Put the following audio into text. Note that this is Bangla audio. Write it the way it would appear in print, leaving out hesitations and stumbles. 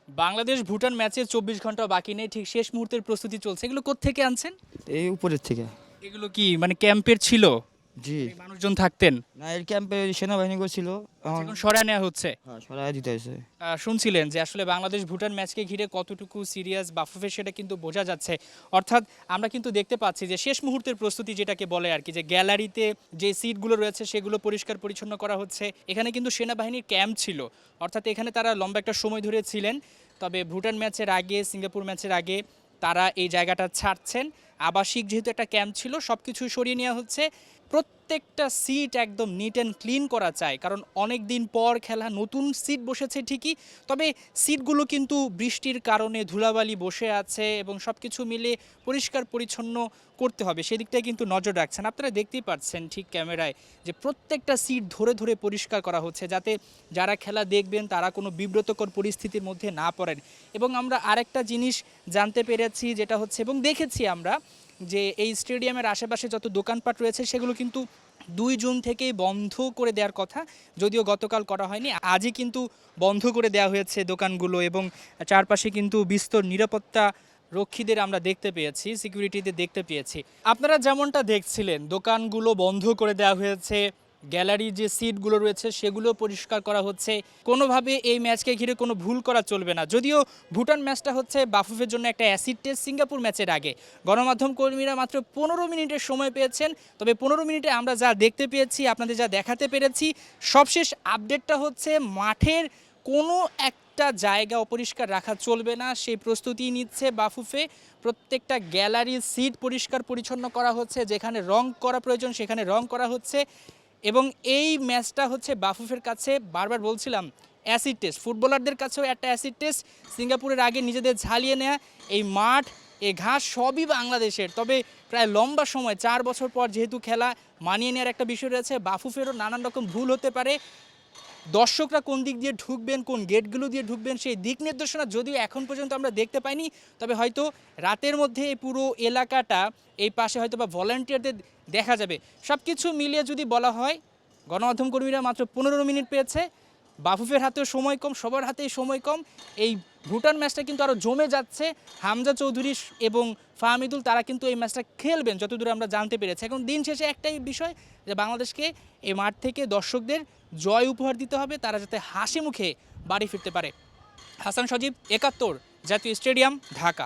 বাংলাদেশ ভুটান ম্যাচে 24 ঘন্টা বাকি নেই, ঠিক শেষ মুহূর্তের প্রস্তুতি চলছে। এগুলো কোত্থেকে আনছেন? এই উপরের থেকে। এগুলো কি মানে ক্যাম্পের ছিল? জি। এই মানুষজন থাকতেন? না, এর ক্যাম্পে সেনাবাহিনী করছিল। এখন সরায় নেওয়া হচ্ছে। হ্যাঁ, সরাই দিতে হয়েছে। শুনছিলেন যে আসলে বাংলাদেশ ভুটান ম্যাচকে ঘিরে কতটুকু সিরিয়াস বাফুফে সেটা কিন্তু বোঝা যাচ্ছে। অর্থাৎ আমরা কিন্তু দেখতে পাচ্ছি যে শেষ মুহূর্তের প্রস্তুতি যেটাকে বলে আর কি, যে গ্যালারিতে যে সিটগুলো রয়েছে সেগুলো পরিষ্কার পরিচ্ছন্ন করা হচ্ছে। এখানে কিন্তু সেনাবাহিনীর ক্যাম্প ছিল, অর্থাৎ এখানে তারা লম্বা একটা সময় ধরে ছিলেন। তবে ভুটান ম্যাচের আগে, সিঙ্গাপুর ম্যাচের আগে তারা এই জায়গাটা ছাড়ছেন। আবাসিক যেহেতু একটা ক্যাম্প ছিল, সব কিছু সরিয়ে নেওয়া হচ্ছে। প্রত্যেকটা সিট একদম নিট অ্যান্ড ক্লিন করা চাই, কারণ অনেক দিন পর খেলা, নতুন সিট বসেছে ঠিকই, তবে সিটগুলো কিন্তু বৃষ্টির কারণে ধুলাবালি বসে আছে এবং সব কিছু মিলে পরিষ্কার পরিচ্ছন্ন করতে হবে, সেদিকটাই কিন্তু নজর রাখছেন। আপনারা দেখতেই পাচ্ছেন ঠিক ক্যামেরায় যে প্রত্যেকটা সিট ধরে ধরে পরিষ্কার করা হচ্ছে, যাতে যারা খেলা দেখবেন তারা কোনো বিব্রতকর পরিস্থিতির মধ্যে না পড়েন। এবং আমরা আরেকটা জিনিস জানতে পেরেছি, যেটা হচ্ছে এবং দেখেছি আমরা, যে এই স্টেডিয়ামের আশেপাশে যত দোকানপাট রয়েছে সেগুলো কিন্তু 2 জুন থেকেই বন্ধ করে দেওয়ার কথা, যদিও গতকাল করা হয়নি, আজই কিন্তু বন্ধ করে দেওয়া হয়েছে দোকানগুলো। এবং চারপাশে কিন্তু বিস্তর নিরাপত্তা রক্ষীদের আমরা দেখতে পেয়েছি, সিকিউরিটিদের দেখতে পেয়েছি। আপনারা যেমনটা দেখছিলেন, দোকানগুলো বন্ধ করে দেওয়া হয়েছে, গ্যালারি যে সিটগুলো রয়েছে সেগুলো পরিষ্কার করা হচ্ছে। কোনোভাবে এই ম্যাচকে ঘিরে কোনো ভুল করা চলবে না। যদিও ভুটান ম্যাচটা হচ্ছে বাফুফের জন্য একটা অ্যাসিড টেস্ট সিঙ্গাপুর ম্যাচের আগে। গণমাধ্যম কর্মীরা মাত্র 15 মিনিটের সময় পেয়েছেন, তবে 15 মিনিটে আমরা যা দেখতে পেয়েছি, আপনাদের যা দেখাতে পেরেছি, সবশেষ আপডেটটা হচ্ছে মাঠের কোনো একটা জায়গা অপরিষ্কার রাখা চলবে না, সেই প্রস্তুতি নিচ্ছে বাফুফে। প্রত্যেকটা গ্যালারির সিট পরিষ্কার পরিচ্ছন্ন করা হচ্ছে, যেখানে রং করা প্রয়োজন সেখানে রং করা হচ্ছে। এবং এই ম্যাচটা হচ্ছে বাফুফের কাছে, বারবার বলছিলাম, অ্যাসিড টেস্ট। ফুটবলারদের কাছেও একটা অ্যাসিড টেস্ট, সিঙ্গাপুরের আগে নিজেদের ঝালিয়ে নেওয়া। এই মাঠ, এই ঘাস সবই বাংলাদেশের, তবে প্রায় লম্বা সময় 4 বছর পর যেহেতু খেলা, মানিয়ে নেওয়ার একটা বিষয় রয়েছে। বাফুফেরও নানান রকম ভুল হতে পারে, দর্শকরা কোন দিক দিয়ে ঢুকবেন, কোন গেটগুলো দিয়ে ঢুকবেন, সেই দিক নির্দেশনা যদিও এখন পর্যন্ত আমরা দেখতে পাইনি, তবে হয়তো রাতের মধ্যে এই পুরো এলাকাটা, এই পাশে হয়তো বা ভলান্টিয়ারদের দেখা যাবে। সব কিছু মিলিয়ে যদি বলা হয়, গণমাধ্যম কর্মীরা মাত্র 15 মিনিট পেয়েছে, বাফুফের হাতেও সময় কম, সবার হাতেই সময় কম। এই ভুটান ম্যাচটা কিন্তু আরও জমে যাচ্ছে। হামজা চৌধুরী এবং ফাহমিদুল তারা কিন্তু এই ম্যাচটা খেলবেন যতদূর আমরা জানতে পেরেছি। এখন দিন শেষে একটাই বিষয়, যে বাংলাদেশকে এই মাঠ থেকে দর্শকদের জয় উপহার দিতে হবে, তারা যাতে হাসি মুখে বাড়ি ফিরতে পারে। হাসান সজীব, 71 জাতীয় স্টেডিয়াম, ঢাকা।